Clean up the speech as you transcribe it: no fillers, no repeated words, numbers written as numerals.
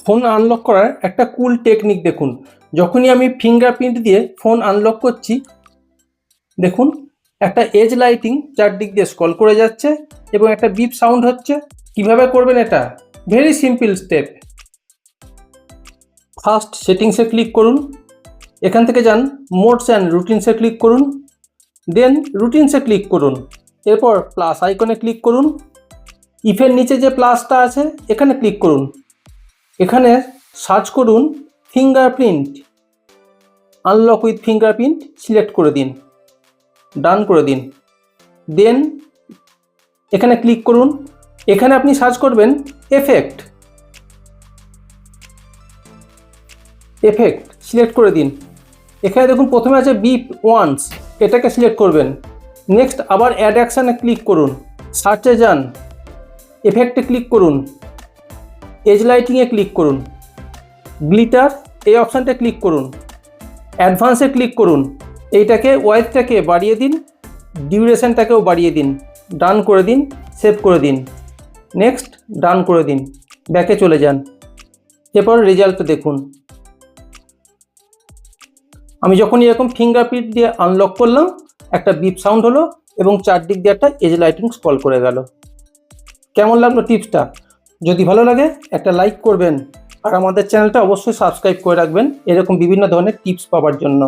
Phone unlock করার একটা কুল technique দেখুন। যখনই আমি ফিঙ্গারপ্রিন্ট দিয়ে ফোন আনলক করছি, দেখুন একটা এজ লাইটিং চারদিক দিয়ে স্ক্রল করে যাচ্ছে এবং একটা বিপ সাউন্ড হচ্ছে। কিভাবে করবেন এটা? Very simple step. ফার্স্ট সেটিংসে ক্লিক করুন, এখান থেকে যান মোডস অ্যান্ড রুটিনসে ক্লিক করুন, দেন রুটিনসে ক্লিক করুন, এরপর প্লাস আইকনে ক্লিক করুন, ইফের নিচে যে প্লাসটা আছে এখানে ক্লিক করুন, এখানে সার্চ করুন fingerprint, unlock with fingerprint select করে দিন, ডান করে দিন, দেন এখানে ক্লিক করুন। এখানে আপনি সার্চ করবেন এফেক্ট সিলেক্ট করে দিন। এখানে দেখুন প্রথমে আছে বিপ ওয়ান্স, এটাকে সিলেক্ট করবেন। নেক্সট আবার অ্যাড অ্যাকশানে ক্লিক করুন, সার্চে যান, এফেক্টে ক্লিক করুন, এজ লাইটিংয়ে ক্লিক করুন, গ্লিটার এই অপশানটা ক্লিক করুন, অ্যাডভান্সে ক্লিক করুন, এইটাকে ওয়াইডটাকে বাড়িয়ে দিন, ডিউরেশনটাকেও বাড়িয়ে দিন, ডান করে দিন, সেভ করে দিন, নেক্সট ডান করে দিন, ব্যাকে চলে যান, এরপর রেজাল্ট দেখুন। আমি যখন এরকম ফিঙ্গারপ্রিন্ট দিয়ে আনলক করলাম, একটা বিপ সাউন্ড হলো এবং চারদিক দিয়ে একটা এজ লাইটিং স্ক্রল করে গেল। কেমন লাগলো টিপসটা? যদি ভালো লাগে একটা লাইক করবেন আর আমাদের চ্যানেলটা অবশ্যই সাবস্ক্রাইব করে রাখবেন এরকম বিভিন্ন ধরনের টিপস পাওয়ার জন্য।